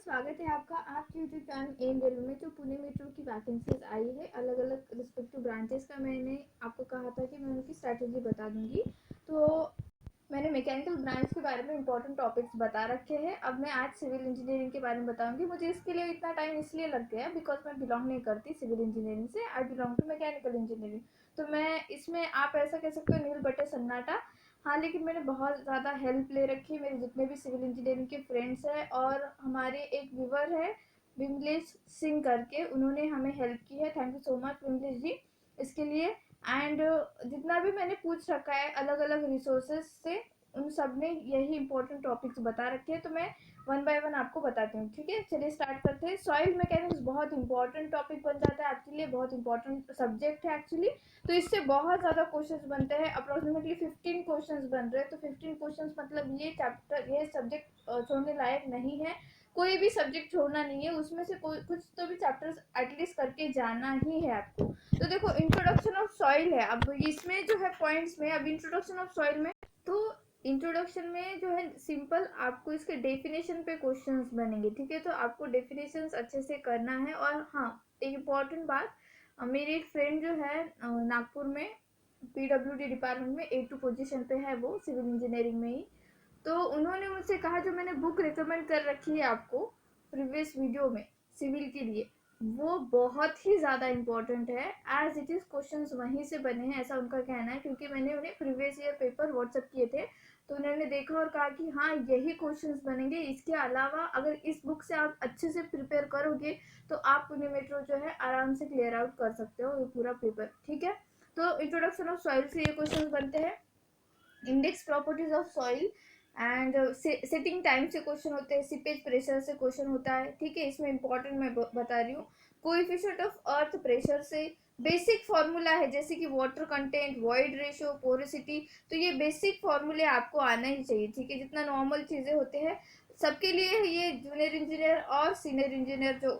स्वागत है आपका आपके यूट्यूब चैनल एन रेलवे में। जो पुणे मेट्रो की वैकेंसीज आई है अलग अलग रिस्पेक्टिव ब्रांचेस का, मैंने आपको कहा था कि मैं उनकी स्ट्रैटेजी बता दूंगी। तो मैंने मैकेनिकल ब्रांच के बारे में इंपॉर्टेंट टॉपिक्स बता रखे हैं। अब मैं आज सिविल इंजीनियरिंग के बारे में बताऊंगी। मुझे इसके लिए इतना टाइम इसलिए लग गया बिकॉज मैं बिलोंग नहीं करती सिविल इंजीनियरिंग से, I belong to mechanical engineering. तो मैं इसमें आप ऐसा कह सकते हो नील बटे सन्नाटा। हाँ, लेकिन मैंने बहुत ज़्यादा हेल्प ले रखी है, मेरे जितने भी सिविल इंजीनियरिंग के फ्रेंड्स हैं। और हमारे एक व्यूवर है विमलेश सिंह करके, उन्होंने हमें हेल्प की है। Thank you so much Vimlesh ji इसके लिए। एंड जितना भी मैंने पूछ रखा है अलग अलग रिसोर्सेज से, उन सब ने यही इंपॉर्टेंट टॉपिक्स बता रखे हैं। तो मैं वन बाय वन आपको बताती हूँ, ठीक है। चलिए स्टार्ट करते हैं। सॉइल मैकेनिक्स बहुत इंपॉर्टेंट टॉपिक बन जाता है आपके लिए, बहुत इंपॉर्टेंट सब्जेक्ट है एक्चुअली। तो इससे बहुत ज़्यादा क्वेश्चंस बनते हैं, अप्रोक्सीमेटली 15 क्वेश्चंस बन रहे हैं। तो 15 क्वेश्चंस मतलब ये चैप्टर, ये सब्जेक्ट छोड़ने लायक नहीं है। कोई भी सब्जेक्ट छोड़ना नहीं है, उसमें से कोई कुछ तो भी चैप्टर्स एटलीस्ट करके जाना ही है आपको। तो देखो, इंट्रोडक्शन ऑफ सॉइल है। अब इसमें जो है पॉइंट्स में, अब इंट्रोडक्शन ऑफ सॉइल में, तो इंट्रोडक्शन में जो है सिंपल आपको इसके डेफिनेशन पे क्वेश्चंस बनेंगे, ठीक है। तो आपको डेफिनेशंस अच्छे से करना है। और हाँ, एक इम्पॉर्टेंट बात, मेरी एक फ्रेंड जो है नागपुर में पीडब्ल्यूडी डिपार्टमेंट में A2 पोजीशन पे है, वो सिविल इंजीनियरिंग में ही। तो उन्होंने मुझसे कहा, जो मैंने बुक रिकमेंड कर रखी है आपको प्रीवियस वीडियो में सिविल के लिए, वो बहुत ही ज़्यादा इम्पोर्टेंट है। एज इट इज़ क्वेश्चंस वहीं से बने हैं, ऐसा उनका कहना है। क्योंकि मैंने उन्हें प्रीवियस ईयर पेपर व्हाट्सअप किए थे, तो उन्होंने देखा और कहा कि हाँ, यही क्वेश्चंस बनेंगे। इसके अलावा अगर इस बुक से आप अच्छे से प्रिपेयर करोगे तो आप पुणे मेट्रो जो है आराम से क्लियर आउट कर सकते हो ये पूरा पेपर, ठीक है। तो इंट्रोडक्शन ऑफ सॉइल से ये क्वेश्चन बनते हैं। Index properties of soil and setting time से क्वेश्चन होते हैं। सीपेज प्रेशर से क्वेश्चन होता है, ठीक है। इसमें इंपॉर्टेंट मैं बता रही हूँ। कोएफिशिएंट ऑफ अर्थ प्रेशर से बेसिक फार्मूला है, जैसे कि water content, void ratio, porosity. तो ये बेसिक फार्मूले आपको आना ही चाहिए, ठीक है। जितना नॉर्मल चीज़ें होते हैं सबके लिए, ये जूनियर इंजीनियर और सीनियर इंजीनियर जो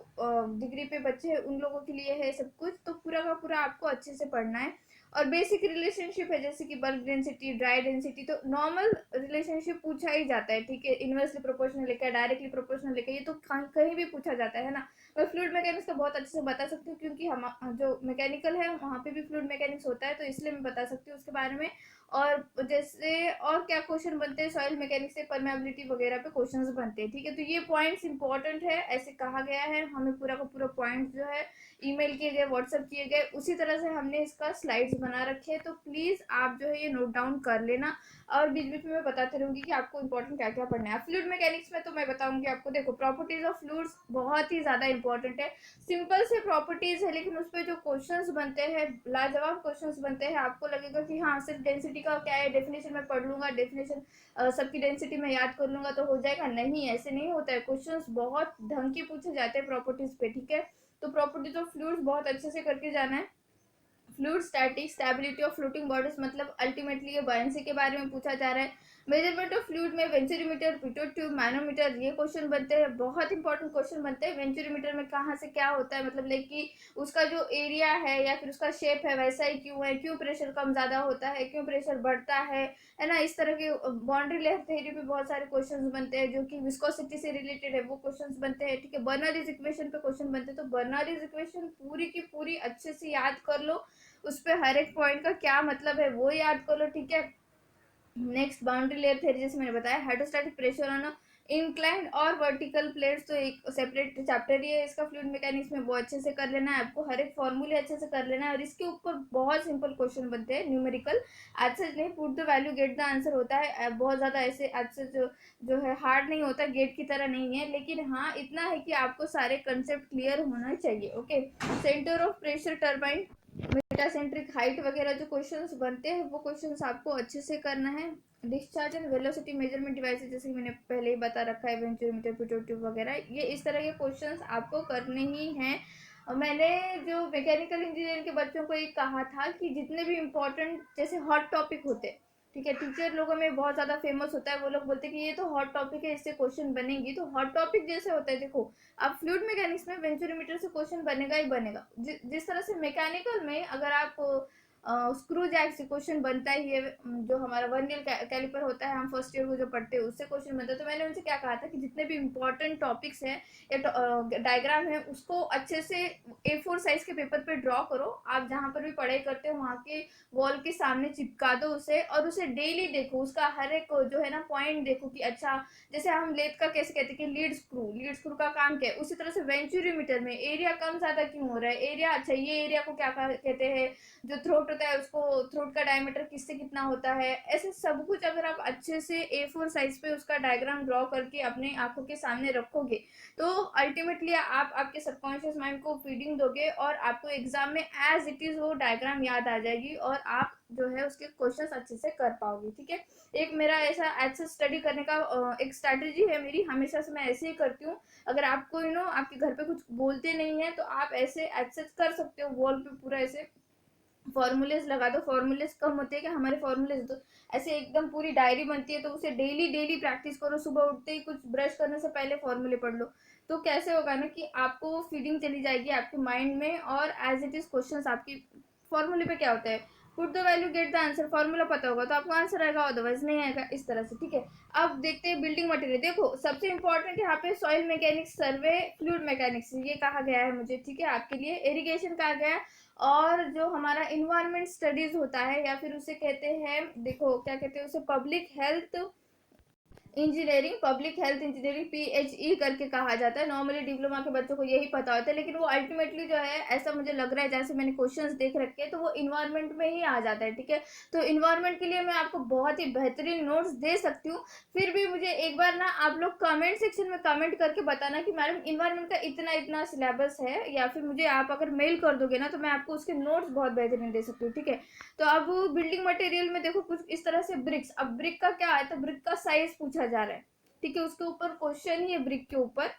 डिग्री पे बच्चे हैं उन लोगों के लिए है सब कुछ। तो पूरा का पूरा आपको अच्छे से पढ़ना है। और बेसिक रिलेशनशिप है, जैसे कि बल्क डेंसिटी, ड्राई डेंसिटी। तो नॉर्मल रिलेशनशिप पूछा ही जाता है, ठीक है। इनवर्सली प्रोपोर्शनल लेकर, डायरेक्टली प्रोपोर्शनल लेकर, ये तो कहीं भी पूछा जाता है ना। मैं फ्लूइड मैकेनिक्स का बहुत अच्छे से बता सकती हूँ, क्योंकि हम जो मैकेनिकल है वहाँ पे भी फ्लूइड मैकेनिक्स होता है, तो इसलिए मैं बता सकती हूँ उसके बारे में। और जैसे और क्या क्वेश्चन बनते हैं सॉइल मैकेनिक्स से, परमेबिलिटी वगैरह पे क्वेश्चंस बनते हैं, ठीक है। तो ये पॉइंट्स इंपॉर्टेंट है, ऐसे कहा गया है हमें। पूरा का पूरा पॉइंट जो है ईमेल किए गए, व्हाट्सएप किए गए, उसी तरह से हमने इसका स्लाइड्स बना रखे हैं। तो प्लीज़ आप जो है ये नोट डाउन कर लेना। और बीच बीच में मैं बताते रहूँगी कि आपको इंपॉर्टेंट क्या क्या पढ़ना है। फ्लूइड मैकेनिक्स में तो मैं बताऊंगी आपको। देखो, प्रॉपर्टीज ऑफ फ्लूइड्स बहुत ही ज़्यादा इंपॉर्टेंट है। सिंपल से प्रॉपर्टीज है, लेकिन उस पर जो क्वेश्चंस बनते हैं, लाजवाब क्वेश्चंस बनते हैं। आपको लगेगा कि हाँ, सिर्फ डेंसिटी का क्या है, डेफिनेशन में पढ़ लूंगा, डेफिनेशन सबकी डेंसिटी में याद कर लूंगा तो हो जाएगा। नहीं, ऐसे नहीं होता है। क्वेश्चंस बहुत ढंग के पूछे जाते हैं प्रॉपर्टीज पे, ठीक है। तो प्रॉपर्टीज ऑफ फ्लूइड्स बहुत अच्छे से करके जाना है। Fluid static, stability of floating bodies, मतलब अल्टीमेटली ये बॉयंसी के बारे में पूछा जा रहा है। मेजरमेंट ऑफ फ्लूइड में वेंचुरीमीटर, पिटोट ट्यूब, मैनोमीटर, ये क्वेश्चन बनते हैं। बहुत इंपॉर्टेंट क्वेश्चन बनते हैं। वेंचुरीमीटर में कहाँ से क्या होता है, मतलब लाइक कि उसका जो एरिया है या फिर उसका शेप है वैसा ही क्यों है, क्यों प्रेशर कम ज़्यादा होता है, क्यों प्रेशर बढ़ता है ना। इस तरह के बाउंड्री लेयर थ्योरी पे बहुत सारे क्वेश्चन बनते हैं, जो कि विस्कोसिटी से रिलेटेड है, वो क्वेश्चन बनते हैं, ठीक है। बर्नौलीज इक्वेशन पे क्वेश्चन बनते हैं। तो बर्नौलीज इक्वेशन पूरी की पूरी अच्छे से याद कर लो, उस पर हर एक पॉइंट का क्या मतलब है वो याद कर लो, ठीक है। नेक्स्ट, बाउंड्री लेयर थ्योरी, जैसे मैंने बताया। हाइड्रोस्टैटिक प्रेशर ऑन इंक्लाइंड और वर्टिकल प्लेट्स, तो एक सेपरेट चैप्टर ही है इसका। फ्लूइड मैकेनिक्स में बहुत अच्छे से कर लेना है आपको, हर एक फॉर्मूले अच्छे से कर लेना है। और इसके ऊपर बहुत सिंपल क्वेश्चन बनते हैं, न्यूमेरिकल। आज से नहीं, put the value get the answer होता है। बहुत ज़्यादा ऐसे आज से जो है हार्ड नहीं होता, गेट की तरह नहीं है। लेकिन हाँ, इतना है कि आपको सारे कंसेप्ट क्लियर होना चाहिए, okay. Centre of pressure turbine, metacentric height वगैरह जो क्वेश्चंस बनते हैं वो क्वेश्चंस आपको अच्छे से करना है। Discharge and velocity measurement devices, जैसे कि मैंने पहले ही बता रखा है, वेंचुरीमीटर, पिटोट ट्यूब वगैरह, ये इस तरह के क्वेश्चंस आपको करने ही हैं। और मैंने जो मैकेनिकल इंजीनियरिंग के बच्चों को ये कहा था कि जितने भी इम्पोर्टेंट जैसे हॉट टॉपिक होते हैं, ठीक है, टीचर लोगों में बहुत ज़्यादा फेमस होता है, वो लोग बोलते हैं कि ये तो हॉट टॉपिक है, इससे क्वेश्चन बनेंगी। तो हॉट टॉपिक जैसे होता है, देखो अब फ्लूइड मैकेनिक्स में वेंचुरीमीटर से क्वेश्चन बनेगा ही बनेगा। जिस तरह से मैकेनिकल में अगर आप स्क्रू जैक से क्वेश्चन बनता ही है, जो हमारा वर्नियर कैलिपर होता है, हम फर्स्ट ईयर को जो पढ़ते हैं उससे क्वेश्चन बनता है। तो मैंने उनसे क्या कहा था कि जितने भी इंपॉर्टेंट टॉपिक्स हैं या डायग्राम है उसको अच्छे से A4 साइज के पेपर पे ड्रॉ करो। आप जहाँ पर भी पढ़ाई करते हो वहाँ के वॉल के सामने चिपका दो उसे, और उसे डेली देखो, उसका हर एक जो है ना पॉइंट देखो कि अच्छा, जैसे हम लेथ का कैसे कहते हैं कि लीड स्क्रू का काम क्या है, उसी तरह से वेंचुरीमीटर में एरिया कम ज्यादा क्यों हो रहा है, एरिया अच्छा ये एरिया को क्या कहते हैं, जो थ्रोट होता है उसको, थ्रोट का डायमीटर किससे कितना होता है, ऐसे सब कुछ अगर आप अच्छे से A4 साइज पे उसका डायग्राम ड्रॉ करके अपने आंखों के सामने रखोगे तो अल्टीमेटली आप आपके सबकॉन्शियस माइंड को फीडिंग दोगे और आपको एग्जाम में एज इट इज वो डायग्राम याद आ जाएगी और आप जो है उसके क्वेश्चंस अच्छे से कर पाओगे। ठीक है, एक मेरा ऐसा ऐसे स्टडी करने का एक स्ट्रैटेजी है मेरी, हमेशा से मैं ऐसे ही करती हूँ। अगर आपको आपके घर पे कुछ बोलते नहीं है तो आप ऐसे एक्सेस कर सकते हो, वॉल पे पूरा ऐसे फॉर्मूलेस लगा दो। फॉर्मूलेस कम होते हैं कि हमारे फॉर्मूलेस तो ऐसे एकदम पूरी डायरी बनती है, तो उसे डेली डेली प्रैक्टिस करो, सुबह उठते ही कुछ ब्रश करने से पहले फॉर्मूले पढ़ लो। तो कैसे होगा ना कि आपको वो फीडिंग चली जाएगी आपके माइंड में, और एज इट इज क्वेश्चन आपकी फॉर्मूले पे क्या होता है, put the value get the answer, formula पता होगा तो आपको आंसर आएगा, अदरवाइज नहीं आएगा, इस तरह से। ठीक है, अब देखते हैं बिल्डिंग मटेरियल। देखो सबसे इंपॉर्टेंट यहाँ पे सॉइल मैकेनिक्स सर्वे, फ्लूइड मैकेनिक्स ये कहा गया है मुझे। ठीक है, आपके लिए इरिगेशन कहा गया है, और जो हमारा इन्वायरमेंट स्टडीज होता है या फिर उसे कहते हैं, देखो क्या कहते हैं उसे, public health engineering, public health engineering PHE करके कहा जाता है। नॉर्मली डिप्लोमा के बच्चों को यही पता होता है, लेकिन वो अल्टीमेटली जो है, ऐसा मुझे लग रहा है जैसे मैंने क्वेश्चंस देख रखे हैं तो वो इन्वायरमेंट में ही आ जाता है। ठीक है, तो इन्वायरमेंट के लिए मैं आपको बहुत ही बेहतरीन नोट्स दे सकती हूँ। फिर भी मुझे एक बार ना आप लोग कमेंट सेक्शन में कमेंट करके बताना कि मैडम इन्वायरमेंट का इतना इतना सिलेबस है, या फिर मुझे आप अगर मेल कर दोगे ना तो मैं आपको उसके नोट्स बहुत बेहतरीन दे सकती हूँ। ठीक है, तो अब बिल्डिंग मटेरियल में देखो कुछ इस तरह से ब्रिक्स। अब ब्रिक का क्या है, तो ब्रिक का साइज पूछा जा रहा है। ठीक है, उसके ऊपर क्वेश्चन ही है ब्रिक के ऊपर,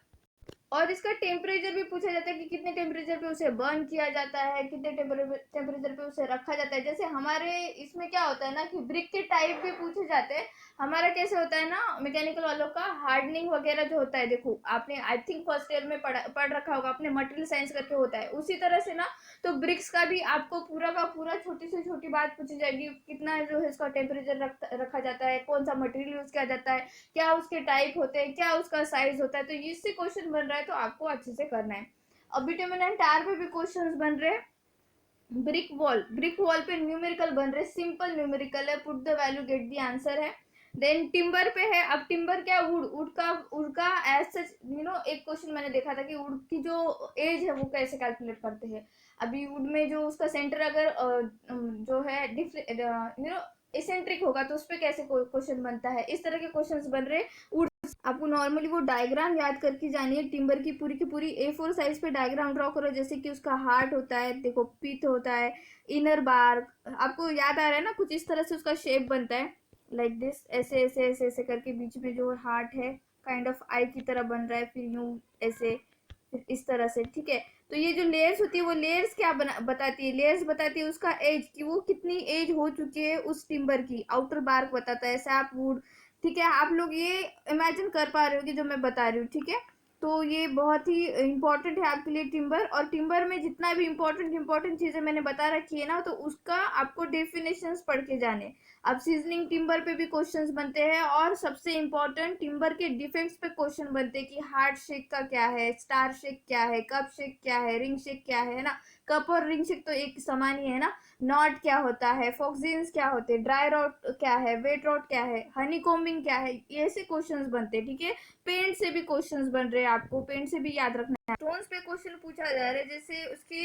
और इसका टेम्परेचर भी पूछा जाता है कि कितने टेम्परेचर पे उसे बर्न किया जाता है, कितने टेम्परेचर पे उसे रखा जाता है। जैसे हमारे इसमें क्या होता है ना कि ब्रिक के टाइप भी पूछे जाते हैं। हमारा कैसे होता है ना मैकेनिकल वालों का, हार्डनिंग वगैरह जो होता है, देखो आपने आई थिंक फर्स्ट ईयर में पढ़ रखा होगा, अपने मटेरियल साइंस करके होता है उसी तरह से ना। तो ब्रिक्स का भी आपको पूरा का पूरा छोटी से छोटी बात पूछी जाएगी, कितना जो है इसका टेम्परेचर रखा जाता है, कौन सा मटेरियल यूज किया जाता है, क्या उसके टाइप होते हैं, क्या उसका साइज होता है। तो इससे क्वेश्चन बन रहा है तो आपको अच्छे से करना है। अब विटामिन एंड टायर पे भी क्वेश्चंस बन रहे हैं। ब्रिक वॉल पे न्यूमेरिकल बन रहे, सिंपल न्यूमेरिकल है, put the value get the answer है। देन टिम्बर पे है। अब टिम्बर क्या, वुड का एज सच एक क्वेश्चन मैंने देखा था कि वुड की जो एज है वो कैसे कैलकुलेट करते हैं। अभी वुड में जो उसका सेंटर अगर जो है एसेंट्रिक होगा तो उस पर कैसे क्वेश्चन बनता है, इस तरह के क्वेश्चंस बन रहे। आपको नॉर्मली वो डायग्राम याद करके जानी है, टिम्बर की पूरी A4 साइज पे डायग्राम ड्रॉ करो, जैसे कि उसका हार्ट होता है, देखो पिथ होता है, इनर बार, आपको याद आ रहा है ना, कुछ इस तरह से उसका शेप बनता है, लाइक दिस, ऐसे ऐसे ऐसे ऐसे करके बीच में जो हार्ट है काइंड ऑफ आई की तरह बन रहा है, फिर यूं ऐसे, फिर इस तरह से। ठीक है, तो ये जो लेयर्स होती है वो लेयर्स क्या बताती है, लेयर्स बताती है उसका एज, कि वो कितनी एज हो चुकी है उस टिम्बर की। आउटर बार्क बताता है, सैप वुड। ठीक है, आप लोग ये इमेजिन कर पा रहे हो कि जो मैं बता रही हूँ। ठीक है, तो ये बहुत ही इंपॉर्टेंट है आपके लिए टिम्बर, और टिम्बर में जितना भी इंपॉर्टेंट चीजें मैंने बता रखी है ना, तो उसका आपको डेफिनेशंस पढ़ के जाने। अब सीजनिंग टिम्बर पे भी क्वेश्चंस बनते हैं, और सबसे इंपॉर्टेंट टिम्बर के डिफेक्ट्स पे क्वेश्चन बनते हैं कि हार्ट शेक का क्या है, स्टार शेक क्या है, कप शेक क्या है, रिंग शेक क्या है ना। कप और रिंग शेक तो एक समान ही है ना। नॉट क्या होता है, फॉक्सिन्स क्या होते हैं, ड्राई रॉट क्या है, वेट रॉट क्या है, हनी कोम्बिंग क्या है, ऐसे क्वेश्चंस बनते हैं। ठीक है, पेंट से भी क्वेश्चंस बन रहे हैं, आपको पेंट से भी याद रखना है। स्टोन्स पे क्वेश्चन पूछा जा रहा है, जैसे उसकी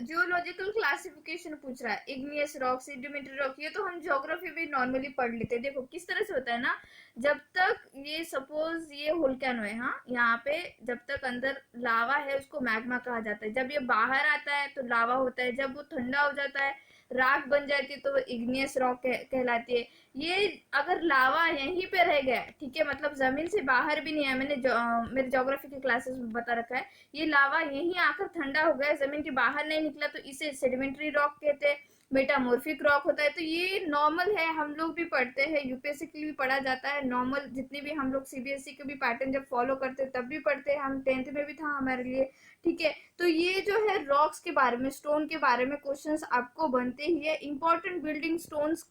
जियोलॉजिकल क्लासिफिकेशन पूछ रहा है, इग्नियस रॉक, सेडिमेंट्री रॉक, ये तो हम ज्योग्राफी भी नॉर्मली पढ़ लेते हैं। देखो किस तरह से होता है ना, जब तक ये सपोज ये वोल्केनो है, हाँ यहाँ पे जब तक अंदर लावा है उसको मैग्मा कहा जाता है, जब ये बाहर आता है तो लावा होता है, जब वो ठंडा हो जाता है राख बन जाती है तो वो इग्नियस रॉक कहलाती है। ये अगर लावा यहीं पे रह गया, ठीक है, मतलब जमीन से बाहर भी नहीं है, मेरे ज्योग्राफी के क्लासेस में बता रखा है, ये लावा यहीं आकर ठंडा हो गया, जमीन के बाहर नहीं निकला, तो इसे सेडिमेंट्री रॉक कहते हैं। मेटामॉर्फिक रॉक होता है। तो ये नॉर्मल है, हम लोग भी पढ़ते हैं, यूपीएससी के लिए भी पढ़ा जाता है नॉर्मल। जितने भी हम लोग सीबीएसई के भी पैटर्न जब फॉलो करते हैं तब भी पढ़ते हैं, हम 10th में भी था हमारे लिए, ठीक है। तो ये जो है रॉक्स के बारे में, स्टोन के बारे में क्वेश्चंस आपको बनते ही है। इंपॉर्टेंट बिल्डिंग स्टोन्स,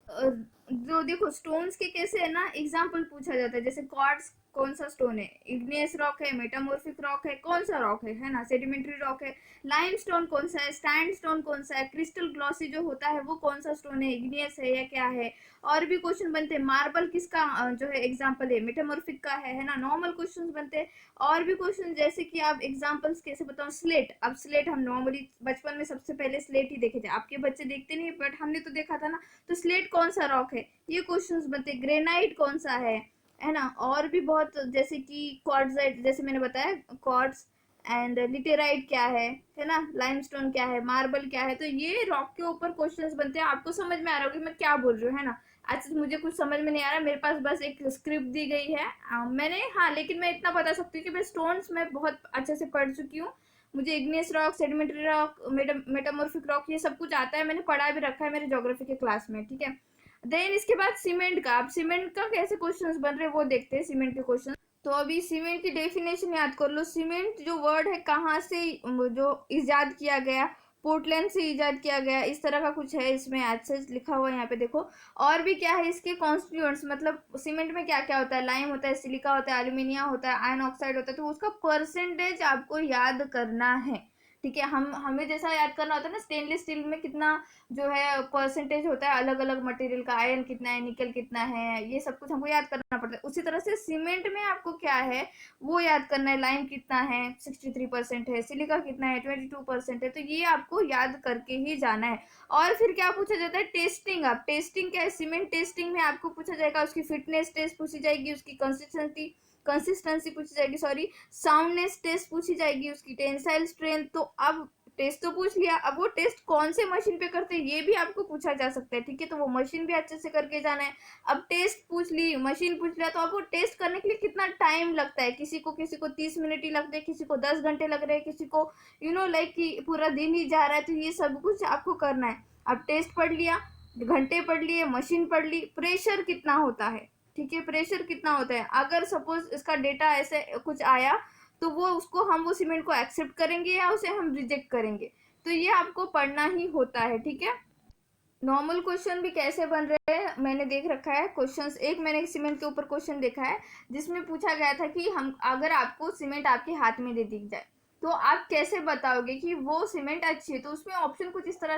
जो देखो स्टोन्स के कैसे है ना, एग्जाम्पल पूछा जाता है, जैसे क्वार्ट्स कौन सा स्टोन है, इग्नियस रॉक है, मेटामॉर्फिक रॉक है, कौन सा रॉक है ना, सेडिमेंट्री रॉक है। लाइमस्टोन कौन सा है, सैंड स्टोन कौन सा है, क्रिस्टल ग्लॉसी जो होता है वो कौन सा स्टोन है, इग्नियस है या क्या है। और भी क्वेश्चन बनते हैं, मार्बल किसका जो है एग्जाम्पल है, मेटामॉर्फिक का है ना, नॉर्मल क्वेश्चन बनते हैं। और भी क्वेश्चन जैसे कि आप एग्जाम्पल्स कैसे बताओ, स्लेट। अब स्लेट हम नॉर्मली बचपन में सबसे पहले स्लेट ही देखे थे, आपके बच्चे देखते नहीं बट हमने तो देखा था ना। तो स्लेट कौन सा रॉक है, ये क्वेश्चंस बनते। ग्रेनाइट कौन सा है ना। और भी बहुत, जैसे कि क्वार्ट्जाइट, जैसे मैंने बताया क्वार्ट्ज एंड लिटेराइट क्या है ना, लाइमस्टोन क्या है, मार्बल क्या है। तो ये रॉक के ऊपर क्वेश्चंस बनते हैं। आपको समझ में आ रहा होगा कि मैं क्या बोल रही हूँ, है ना। आज मुझे कुछ समझ में नहीं आ रहा, मेरे पास बस एक स्क्रिप्ट दी गई है मैंने, हाँ, लेकिन मैं इतना बता सकती हूँ कि मैं स्टोन्स में बहुत अच्छे से पढ़ चुकी हूँ। मुझे igneous rock, sedimentary rock, metamorphic rock ये सब कुछ आता है, मैंने पढ़ा भी रखा है मेरे ज्योग्राफी के क्लास में, ठीक है। देन इसके बाद सीमेंट का, अब सीमेंट का कैसे क्वेश्चंस बन रहे हैं वो देखते हैं, सीमेंट के क्वेश्चन। तो अभी सीमेंट की डेफिनेशन याद कर लो। सीमेंट जो वर्ड है कहाँ से जो इजाद किया गया, पोर्टलैंड से इजाद किया गया, इस तरह का कुछ है इसमें आज से लिखा हुआ है यहाँ पे देखो। और भी क्या है इसके कॉन्स्टिट्यूएंट्स, मतलब सीमेंट में क्या क्या होता है, लाइम होता है, सिलिका होता है, एल्यूमिनियम होता है, आयरन ऑक्साइड होता है। तो उसका परसेंटेज आपको याद करना है, ठीक है। हमें जैसा याद करना होता है ना, स्टेनलेस स्टील में कितना जो है परसेंटेज होता है अलग अलग मटेरियल का, आयरन कितना है, निकल कितना है, ये सब कुछ हमको याद करना पड़ता है। उसी तरह से सीमेंट में आपको क्या है वो याद करना है, लाइम कितना है 63% है, सिलिका कितना है 22% है। तो ये आपको याद करके ही जाना है। और फिर क्या पूछा जाता है, टेस्टिंग। अब टेस्टिंग क्या है, सीमेंट टेस्टिंग में आपको पूछा जाएगा, उसकी फिटनेस टेस्ट पूछी जाएगी, उसकी कंसिस्टेंसी पूछी जाएगी, सॉरी, साउंडनेस टेस्ट पूछी जाएगी, उसकी टेंसाइल स्ट्रेंथ। तो अब टेस्ट तो पूछ लिया, अब वो टेस्ट कौन से मशीन पे करते हैं ये भी आपको पूछा जा सकता है, ठीक है। तो वो मशीन भी अच्छे से करके जाना है। अब टेस्ट पूछ ली, मशीन पूछ लिया, तो अब वो टेस्ट करने के लिए कितना टाइम लगता है, किसी को 30 मिनट ही लगते हैं, किसी को 10 घंटे लग रहे हैं, किसी को लाइक कि पूरा दिन ही जा रहा है। तो ये सब कुछ आपको करना है। अब टेस्ट पढ़ लिया, घंटे पढ़ लिए, मशीन पढ़ ली, प्रेशर कितना होता है, ठीक है, प्रेशर कितना होता है। अगर सपोज इसका डेटा ऐसे कुछ आया तो वो उसको हम वो सीमेंट को एक्सेप्ट करेंगे या उसे हम रिजेक्ट करेंगे। तो ये आपको पढ़ना ही होता है, ठीक है। नॉर्मल क्वेश्चन भी कैसे बन रहे हैं मैंने देख रखा है क्वेश्चंस। एक मैंने सीमेंट के ऊपर क्वेश्चन देखा है जिसमें पूछा गया था कि हम अगर आपको सीमेंट आपके हाथ में दे दी जाए तो आप कैसे बताओगे कि वो सीमेंट अच्छी है। तो उसमें ऑप्शन कुछ इस तरह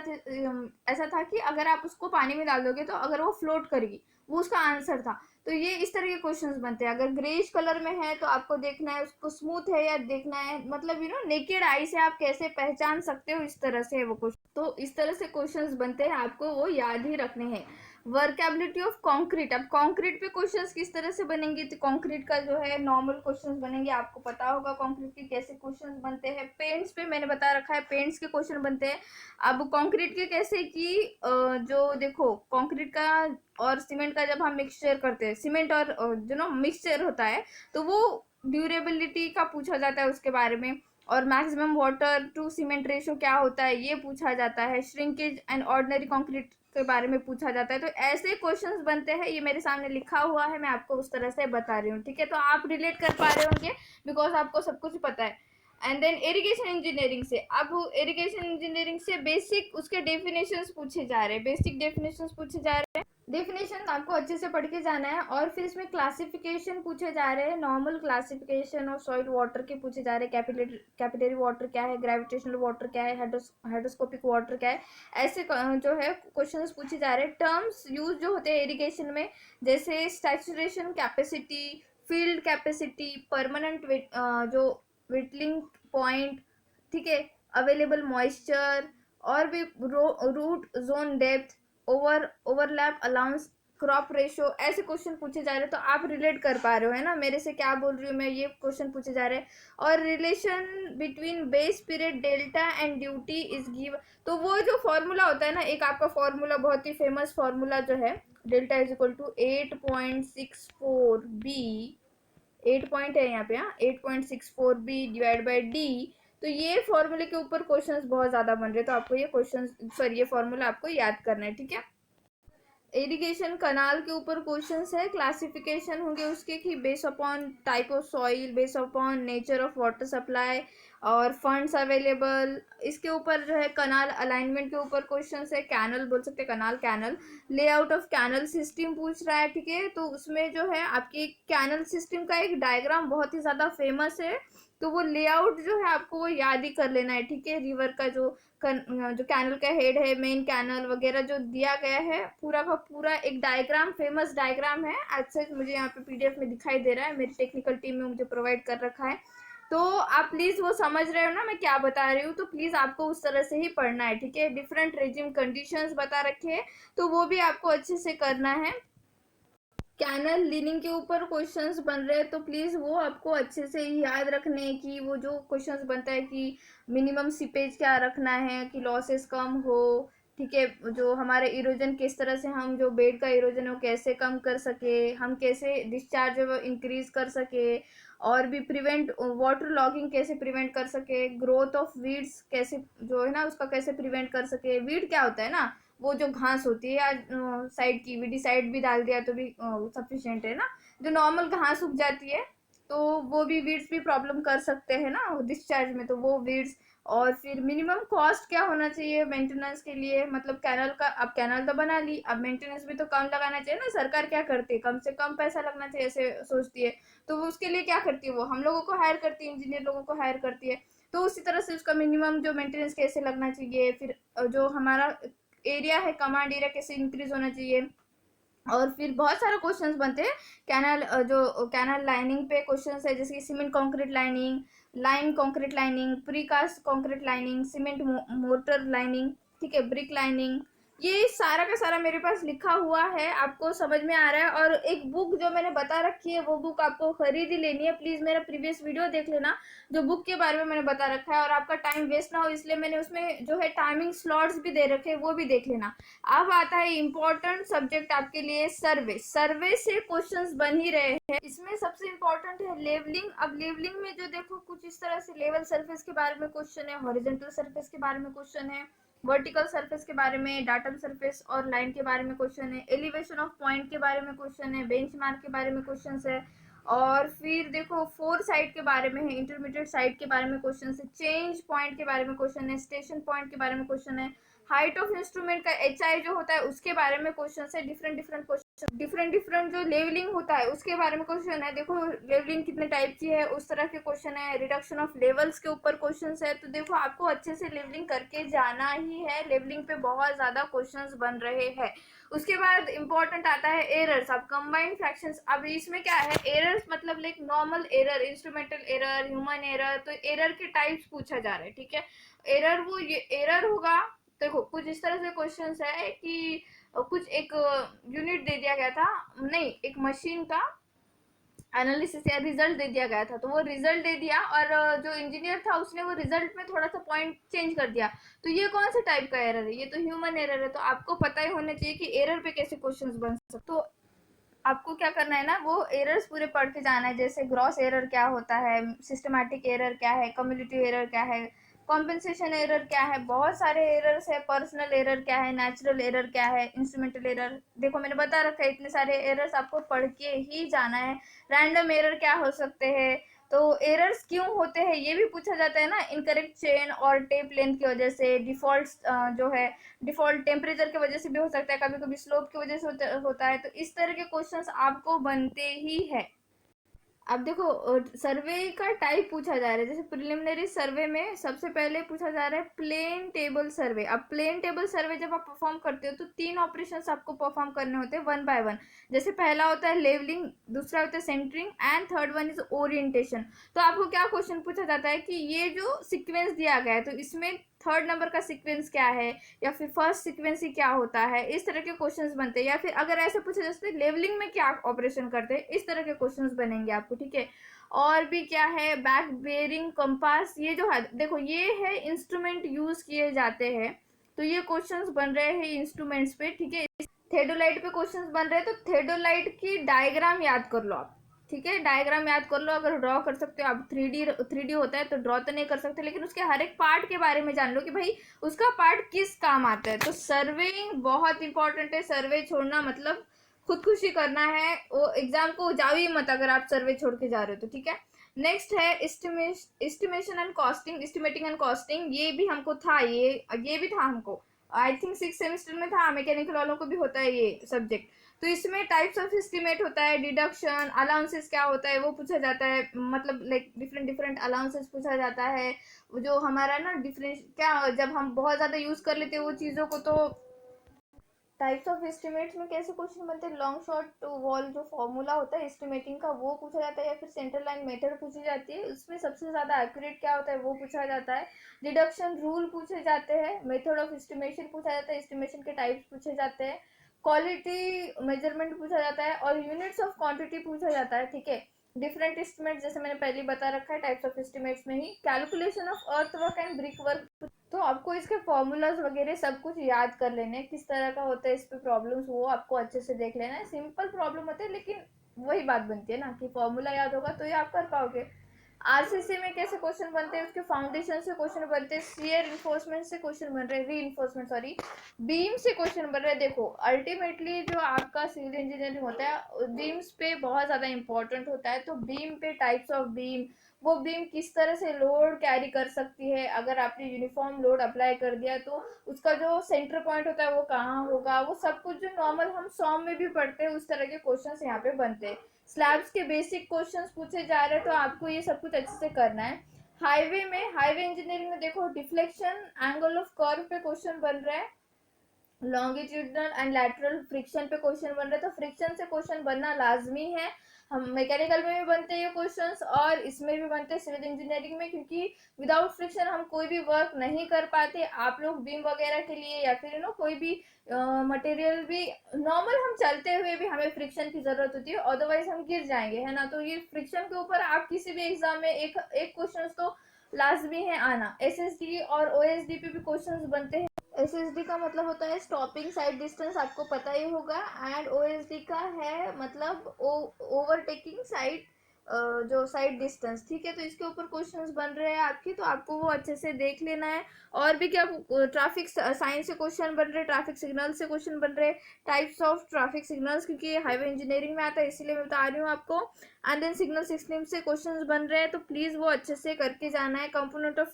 ऐसा था कि अगर आप उसको पानी में डाल दोगे तो अगर वो फ्लोट करेगी, वो उसका आंसर था। तो ये इस तरह के क्वेश्चंस बनते हैं। अगर ग्रेइश कलर में है तो आपको देखना है उसको स्मूथ है या देखना है, मतलब नेकेड आई से आप कैसे पहचान सकते हो, इस तरह से है वो क्वेश्चन। तो इस तरह से क्वेश्चंस बनते हैं, आपको वो याद ही रखने हैं। Workability of concrete. अब कंक्रीट पे क्वेश्चंस किस तरह से बनेंगे, तो कंक्रीट का जो है नॉर्मल क्वेश्चंस बनेंगे, आपको पता होगा कंक्रीट के कैसे क्वेश्चंस बनते हैं। पेंट्स पे मैंने बता रखा है, पेंट्स के क्वेश्चन बनते हैं। अब कंक्रीट के कैसे कि जो देखो कंक्रीट का और सीमेंट का जब हम मिक्सचर करते हैं, सीमेंट और जो मिक्सचर होता है, तो वो ड्यूरेबिलिटी का पूछा जाता है उसके बारे में। और maximum water to cement ratio क्या होता है ये पूछा जाता है। श्रिंकेज एंड ऑर्डिनरी कंक्रीट के बारे में पूछा जाता है। तो ऐसे क्वेश्चंस बनते हैं, ये मेरे सामने लिखा हुआ है, मैं आपको उस तरह से बता रही हूँ, ठीक है। तो आप रिलेट कर पा रहे होंगे बिकॉज आपको सब कुछ पता है। एंड देन इरिगेशन इंजीनियरिंग से, अब इरिगेशन इंजीनियरिंग से बेसिक उसके डेफिनेशंस पूछे जा रहे हैं, बेसिक डेफिनेशंस पूछे जा रहे हैं। डेफिनेशन आपको अच्छे से पढ़ के जाना है। और फिर इसमें क्लासिफिकेशन पूछे जा रहे हैं, नॉर्मल क्लासिफिकेशन और सॉइल वाटर के पूछे जा रहे हैं। कैपिलरी वाटर क्या है, ग्रेविटेशनल वाटर क्या है, हाइड्रोस्कोपिक वाटर क्या है, ऐसे जो है क्वेश्चंस पूछे जा रहे हैं। टर्म्स यूज जो होते हैं इरिगेशन में, जैसे saturation capacity, field capacity, permanent जो विटलिंग पॉइंट, ठीक है, अवेलेबल मॉइस्चर, और भी root zone depth, overlap allowance, crop ratio, ऐसे क्वेश्चन पूछे जा रहे हैं। तो आप रिलेट कर पा रहे हो, है ना, मेरे से क्या बोल रही हूँ मैं, ये क्वेश्चन पूछे जा रहे हैं। और relation between base period delta and duty is give. तो वो जो फॉर्मूला होता है ना, एक आपका फॉर्मूला बहुत ही फेमस फॉर्मूला जो है, delta is equal to 8.64 B, 8 point है यहाँ पे, हाँ, 8.64 बी डिवाइड बाई डी। तो ये फॉर्मूले के ऊपर क्वेश्चंस बहुत ज़्यादा बन रहे हैं, तो आपको ये ये फॉर्मूला आपको याद करना है, ठीक है। इरिगेशन कनाल के ऊपर क्वेश्चंस है, क्लासिफिकेशन होंगे उसके कि base upon type of soil, base upon nature of water supply और फंड्स अवेलेबल। इसके ऊपर जो है कनाल अलाइनमेंट के ऊपर क्वेश्चंस है, कैनल बोल सकते हैं, canal canal layout of canal system पूछ रहा है, ठीक है। तो उसमें जो है आपकी कैनल सिस्टम का एक डायग्राम बहुत ही ज़्यादा फेमस है, तो वो लेआउट जो है आपको वो याद ही कर लेना है, ठीक है। रिवर का जो कैनल का हेड है, मेन कैनल वगैरह जो दिया गया है, पूरा का पूरा एक डायग्राम, फेमस डायग्राम है। आज मुझे यहाँ पे पीडीएफ में दिखाई दे रहा है, मेरी टेक्निकल टीम में मुझे प्रोवाइड कर रखा है। तो आप प्लीज वो समझ रहे हो ना मैं क्या बता रही हूँ, तो प्लीज आपको उस तरह से ही पढ़ना है, ठीक है। डिफरेंट रेजिम कंडीशंस बता रखे हैं, तो वो भी आपको अच्छे से करना है। कैनल लीनिंग के ऊपर क्वेश्चंस बन रहे हैं, तो प्लीज़ वो आपको अच्छे से याद रखने हैं कि वो जो क्वेश्चंस बनता है कि मिनिमम सीपेज क्या रखना है कि लॉसेस कम हो, ठीक है। जो हमारे इरोजन किस तरह से, हम जो बेड का इरोजन है वो कैसे कम कर सके, हम कैसे डिस्चार्ज है वो इंक्रीज कर सके, और भी प्रिवेंट वाटर लॉगिंग कैसे प्रिवेंट कर सके, ग्रोथ ऑफ वीड्स कैसे जो है ना उसका कैसे प्रिवेंट कर सके। वीड क्या होता है ना, वो जो घास होती है, साइड की वीडी साइड भी डाल दिया तो भी सफिशिएंट है ना। जो नॉर्मल घास उग जाती है तो वो भी वीड्स भी प्रॉब्लम कर सकते हैं ना डिस्चार्ज में, तो वो वीड्स। और फिर मिनिमम कॉस्ट क्या होना चाहिए मेंटेनेंस के लिए, मतलब कैनल का, अब कैनल तो बना ली, अब मेंटेनेंस भी तो कम लगाना चाहिए ना। सरकार क्या करती है, कम से कम पैसा लगना चाहिए ऐसे सोचती है, तो वो उसके लिए क्या करती है, वो हम लोगों को हायर करती है, इंजीनियर लोगों को हायर करती है। तो उसी तरह से उसका मिनिमम जो मेंटेनेंस कैसे लगना चाहिए, फिर जो हमारा एरिया है, कमांड एरिया कैसे इंक्रीज होना चाहिए। और फिर बहुत सारे क्वेश्चंस बनते हैं कैनल, जो कैनल लाइनिंग पे क्वेश्चंस है, जैसे कि cement concrete lining, lime concrete lining, precast concrete lining, cement motor lining, ठीक है, ब्रिक लाइनिंग। ये सारा का सारा मेरे पास लिखा हुआ है, आपको समझ में आ रहा है। और एक बुक जो मैंने बता रखी है वो बुक आपको खरीद ही लेनी है, प्लीज मेरा प्रीवियस वीडियो देख लेना जो बुक के बारे में मैंने बता रखा है, और आपका टाइम वेस्ट ना हो इसलिए मैंने उसमें जो है टाइमिंग स्लॉट्स भी दे रखे हैं, वो भी देख लेना। अब आता है इम्पोर्टेंट सब्जेक्ट आपके लिए, सर्वे। सर्वे से क्वेश्चंस बन ही रहे हैं, इसमें सबसे इम्पोर्टेंट है लेवलिंग। अब लेवलिंग में जो देखो कुछ इस तरह से लेवल सरफेस के बारे में क्वेश्चन है, हॉरिजॉन्टल सरफेस के बारे में क्वेश्चन है, वर्टिकल सरफेस के बारे में, डाटम सरफेस और लाइन के बारे में क्वेश्चन है, एलिवेशन ऑफ पॉइंट के बारे में क्वेश्चन है, बेंचमार्क के बारे में क्वेश्चन है, और फिर देखो फोर साइड के बारे में है, इंटरमीडिएट साइड के बारे में क्वेश्चन है, चेंज पॉइंट के बारे में क्वेश्चन है, स्टेशन पॉइंट के बारे में क्वेश्चन है, हाइट ऑफ इंस्ट्रूमेंट का HI जो होता है उसके बारे में क्वेश्चन है, डिफरेंट डिफरेंट जो लेवलिंग होता है उसके बारे में क्वेश्चन है। देखो लेवलिंग कितने टाइप की है उस तरह के क्वेश्चन है, रिडक्शन ऑफ लेवल्स के ऊपर क्वेश्चन है। तो देखो आपको अच्छे से लेवलिंग करके जाना ही है, लेवलिंग पे बहुत ज्यादा क्वेश्चन बन रहे हैं। उसके बाद इंपॉर्टेंट आता है एरर्स। अब कंबाइंड फ्रैक्शंस, अब इसमें क्या है, एरर्स मतलब like normal error, instrumental error, human error, तो एरर के टाइप्स पूछा जा रहा है, ठीक है। एरर वो ये एरर होगा, देखो कुछ इस तरह से क्वेश्चंस है कि कुछ एक यूनिट दे दिया गया था, नहीं एक मशीन का एनालिसिस या रिजल्ट दे दिया गया था, तो वो रिजल्ट दे दिया और जो इंजीनियर था उसने वो रिजल्ट में थोड़ा सा पॉइंट चेंज कर दिया, तो ये कौन सा टाइप का एरर है, ये तो ह्यूमन एरर है। तो आपको पता ही होना चाहिए कि एरर पे कैसे क्वेश्चंस बन सकते। तो आपको क्या करना है ना, वो एरर्स पूरे पढ़ के जाना है, जैसे ग्रॉस एरर क्या होता है, सिस्टमैटिक एरर क्या है, कम्युलेटिव एरर क्या है, कॉम्पेंसेशन एरर क्या है, बहुत सारे एरर्स है, पर्सनल एरर क्या है, नेचुरल एरर क्या है, इंस्ट्रूमेंटल एरर। देखो मैंने बता रखा है इतने सारे एरर्स आपको पढ़ के ही जाना है। रैंडम एरर क्या हो सकते हैं, तो एरर्स क्यों होते हैं ये भी पूछा जाता है ना, इनकरेक्ट चेन और टेप लेंथ की वजह से, डिफॉल्ट जो है डिफॉल्ट टेम्परेचर की वजह से भी हो सकता है, कभी कभी स्लोप की वजह से होता है। तो इस तरह के क्वेश्चंस आपको बनते ही है। अब देखो सर्वे का टाइप पूछा जा रहा है, जैसे प्रिलिमिनरी सर्वे में सबसे पहले पूछा जा रहा है प्लेन टेबल सर्वे। अब प्लेन टेबल सर्वे जब आप परफॉर्म करते हो तो 3 ऑपरेशंस आपको परफॉर्म करने होते हैं वन बाय वन। जैसे पहला होता है लेवलिंग, दूसरा होता है centring and third one is orientation. तो आपको क्या क्वेश्चन पूछा जाता है कि ये जो सीक्वेंस दिया गया है तो इसमें थर्ड नंबर का सीक्वेंस क्या है, या फिर फर्स्ट सीक्वेंस ही क्या होता है, इस तरह के क्वेश्चंस बनते हैं। या फिर अगर ऐसे पूछे जैसे लेवलिंग में क्या ऑपरेशन करते हैं, इस तरह के क्वेश्चंस बनेंगे आपको, ठीक है। और भी क्या है, बैक बेरिंग कंपास, ये जो है देखो ये है इंस्ट्रूमेंट यूज किए जाते हैं, तो ये क्वेश्चंस बन रहे हैं इंस्ट्रूमेंट्स पे, ठीक है। थेडोलाइट पे क्वेश्चंस बन रहे हैं, तो थेडोलाइट की डायग्राम याद कर लो आप, ठीक है। डायग्राम याद कर लो, अगर ड्रॉ कर सकते हो आप, 3D होता है तो ड्रॉ तो नहीं कर सकते, लेकिन उसके हर एक पार्ट के बारे में जान लो कि भाई उसका पार्ट किस काम आता है। तो सर्वेइंग बहुत इंपॉर्टेंट है। सर्वे छोड़ना मतलब खुदकुशी करना है। वो एग्जाम को जाओ ही मत अगर आप सर्वे छोड़ के जा रहे हो तो, ठीक है। नेक्स्ट है estimation and costing, estimating and costing. ये भी हमको था, ये भी था हमको, आई थिंक 6 सेमेस्टर में था। मैकेनिकल वालों को भी होता है ये सब्जेक्ट। तो इसमें टाइप्स ऑफ एस्टिमेट होता है, डिडक्शन, अलाउंसेस क्या होता है वो पूछा जाता है, मतलब लाइक डिफरेंट डिफरेंट अलाउंसेस पूछा जाता है। जो हमारा ना डिफरेंट क्या, जब हम बहुत ज़्यादा यूज़ कर लेते हैं वो चीज़ों को, तो टाइप्स ऑफ एस्टिमेट्स में कैसे क्वेश्चन बनते हैं, लॉन्ग शॉर्ट वॉल जो फॉर्मूला होता है एस्टिमेटिंग का वो पूछा जाता है, या फिर सेंटर लाइन मेथड पूछी जाती है, उसमें सबसे ज़्यादा एक्यूरेट क्या होता है वो पूछा जाता है। डिडक्शन रूल पूछे जाते हैं, मेथड ऑफ एस्टिमेशन पूछा जाता है, एस्टिमेशन के टाइप्स पूछे जाते हैं, क्वालिटी मेजरमेंट पूछा जाता है, और यूनिट्स ऑफ क्वांटिटी पूछा जाता है, ठीक है। डिफरेंट एस्टिमेट जैसे मैंने पहले बता रखा है टाइप्स ऑफ एस्टिमेट्स में ही। Calculation of earth work and brick work, तो आपको इसके फॉर्मूलाज वगैरह सब कुछ याद कर लेने, किस तरह का होता है इस पे प्रॉब्लम्स, वो आपको अच्छे से देख लेना है। सिंपल प्रॉब्लम होते हैं, लेकिन वही बात बनती है ना कि फॉर्मूला याद होगा तो ये आप कर पाओगे। आरसीसी में कैसे क्वेश्चन बनते हैं, उसके फाउंडेशन से क्वेश्चन बनते हैं, शियर इन्फोर्समेंट से क्वेश्चन बन रहे हैं, री इन्फोर्समेंट सॉरी, बीम से क्वेश्चन बन रहे हैं। देखो अल्टीमेटली जो आपका सिविल इंजीनियरिंग होता है बीम्स पे बहुत ज़्यादा इंपॉर्टेंट होता है। तो बीम पे टाइप्स ऑफ बीम, वो बीम किस तरह से लोड कैरी कर सकती है, अगर आपने यूनिफॉर्म लोड अप्लाई कर दिया तो उसका जो सेंटर पॉइंट होता है वो कहाँ होगा, वो सब कुछ जो नॉर्मल हम सॉम में भी पढ़ते हैं उस तरह के क्वेश्चंस यहाँ पे बनते हैं। स्लैब्स के बेसिक क्वेश्चंस पूछे जा रहे हैं, तो आपको ये सब कुछ अच्छे से करना है। हाईवे में, हाईवे इंजीनियरिंग में देखो डिफ्लेक्शन, एंगल ऑफ कर्व पे क्वेश्चन बन रहा है, लॉन्गिट्यूडनल एंड लैटरल फ्रिक्शन पे क्वेश्चन बन रहे हैं। तो फ्रिक्शन से क्वेश्चन बनना लाजमी है। हम मैकेनिकल में भी बनते हैं ये क्वेश्चंस और इसमें भी बनते हैं सिविल इंजीनियरिंग में, क्योंकि विदाउट फ्रिक्शन हम कोई भी वर्क नहीं कर पाते। आप लोग बीम वगैरह के लिए या फिर कोई भी मटेरियल भी नॉर्मल हम चलते हुए भी हमें फ्रिक्शन की जरूरत होती है, अदरवाइज हम गिर जाएंगे, है ना। तो ये फ्रिक्शन के ऊपर आप किसी भी एग्जाम में एक एक क्वेश्चन तो लाजमी है आना। एसएसडी और ओएसडी पे भी क्वेश्चंस बनते हैं। एसएसडी का मतलब होता है स्टॉपिंग साइड डिस्टेंस, आपको पता ही होगा, एंड ओएसडी का है मतलब ओवरटेकिंग साइड, जो साइड डिस्टेंस, ठीक है। तो इसके ऊपर क्वेश्चंस बन रहे हैं आपकी, तो आपको वो अच्छे से देख लेना है। और भी क्या, ट्रैफिक साइंस से क्वेश्चन बन रहे हैं, ट्रैफिक सिग्नल से क्वेश्चन बन रहे हैं, टाइप्स ऑफ ट्रैफिक सिग्नल्स, क्योंकि ये हाईवे इंजीनियरिंग में आता है इसीलिए मैं बता रही हूँ आपको। एंड देन सिग्नल सिस्टम से क्वेश्चंस बन रहे हैं, तो प्लीज़ वो अच्छे से करके जाना है। कंपोनेंट ऑफ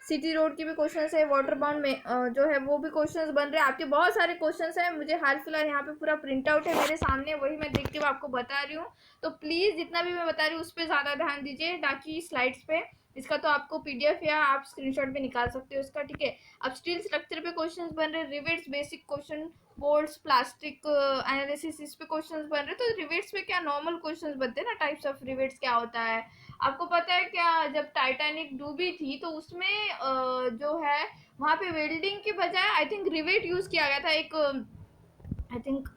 सिटी रोड की भी क्वेश्चंस है, वाटर बाउंड में जो है वो भी क्वेश्चंस बन रहे हैं आपके। बहुत सारे क्वेश्चंस हैं, मुझे हाल फिलहाल यहाँ पे पूरा प्रिंट आउट है मेरे सामने, वही मैं देख के आपको बता रही हूँ। तो प्लीज़ जितना भी मैं बता रही हूँ उस पर ज़्यादा ध्यान दीजिए, ताकि स्लाइड्स पे इसका तो आपको पीडीएफ या आप स्क्रीनशॉट भी निकाल सकते हो उसका, ठीक है। अब स्टील स्ट्रक्चर पे क्वेश्चंस बन रहे हैं, rivets basic question, bolts, plastic analysis, इस पे क्वेश्चंस बन रहे हैं। तो रिवेट्स पे क्या नॉर्मल क्वेश्चंस बनते हैं ना, टाइप्स ऑफ रिवेट्स क्या होता है आपको पता है क्या। जब टाइटैनिक डूबी थी तो उसमें जो है वहाँ पे वेल्डिंग के बजाय आई थिंक रिवेट यूज किया गया था। एक आई थिंक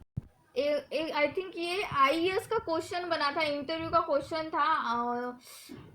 आई थिंक ये आईएएस का क्वेश्चन बना था, इंटरव्यू का क्वेश्चन था।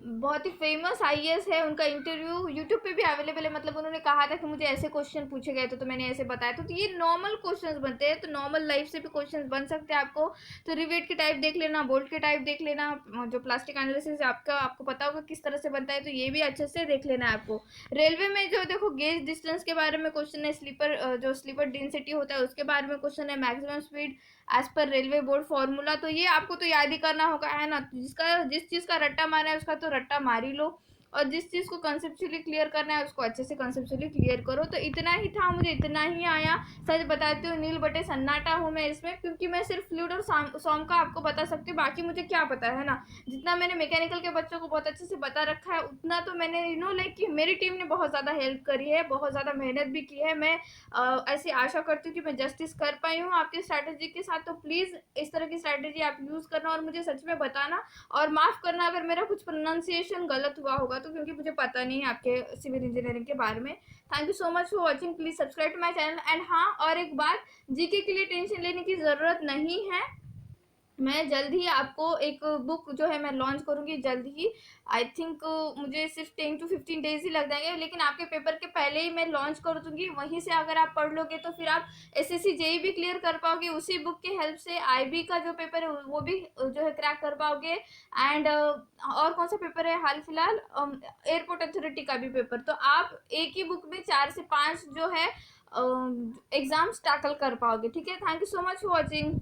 बहुत ही फेमस आईएएस है, उनका इंटरव्यू यूट्यूब पे भी अवेलेबल है। मतलब उन्होंने कहा था कि मुझे ऐसे क्वेश्चन पूछे गए थे तो मैंने ऐसे बताया। तो ये नॉर्मल क्वेश्चंस बनते हैं, तो नॉर्मल लाइफ से भी क्वेश्चंस बन सकते हैं आपको। तो रिवेट के टाइप देख लेना, बोल्ट के टाइप देख लेना, जो प्लास्टिक एनालिसिस आपको पता होगा किस तरह से बनता है, तो ये भी अच्छे से देख लेना है आपको। रेलवे में जो देखो गेज डिस्टेंस के बारे में क्वेश्चन है, स्लीपर जो स्लीपर डेंसिटी होता है उसके बारे में क्वेश्चन है, maximum speed as per railway board formula. तो ये आपको तो याद ही करना होगा, है ना। जिस चीज़ का रट्टा मारना है उसका तो रट्टा मार ही लो, और जिस चीज़ को कंसेप्चुअली क्लियर करना है उसको अच्छे से कंसेप्चुअली क्लियर करो। तो इतना ही था, मुझे इतना ही आया। सच बताती हूँ नील बटे सन्नाटा हूँ मैं इसमें, क्योंकि मैं सिर्फ फ्लूइड और सॉम का आपको बता सकती हूँ, बाकी मुझे क्या पता है ना। जितना मैंने मैकेनिकल के बच्चों को बहुत अच्छे से बता रखा है उतना तो मैंने लाइक कि मेरी टीम ने बहुत ज़्यादा हेल्प करी है, बहुत ज़्यादा मेहनत भी की है। मैं ऐसी आशा करती हूँ कि मैं जस्टिस कर पाई हूँ आपकी स्ट्रैटेजी के साथ। तो प्लीज़ इस तरह की स्ट्रैटेजी आप यूज़ करना और मुझे सच में बताना, और माफ़ करना अगर मेरा कुछ प्रोनाउंसिएशन गलत हुआ होगा तो, क्योंकि मुझे पता नहीं है आपके सिविल इंजीनियरिंग के बारे में। Thank you so much for watching, please subscribe to my channel. And हाँ, और एक बात, जीके के लिए टेंशन लेने की ज़रूरत नहीं है, मैं जल्द ही आपको एक बुक जो है मैं लॉन्च करूँगी जल्द ही। आई थिंक मुझे सिर्फ 10 to 15 डेज ही लग जाएंगे, लेकिन आपके पेपर के पहले ही मैं लॉन्च कर दूंगी। वहीं से अगर आप पढ़ लोगे तो फिर आप एसएससी जेई भी क्लियर कर पाओगे उसी बुक की हेल्प से। आईबी का जो पेपर है वो भी जो है क्रैक कर पाओगे। एंड और कौन सा पेपर है हाल फिलहाल, एयरपोर्ट अथॉरिटी का भी पेपर। तो आप एक ही बुक में 4 से 5 जो है एग्जाम्स टैकल कर पाओगे। ठीक है, thank you so much for watching.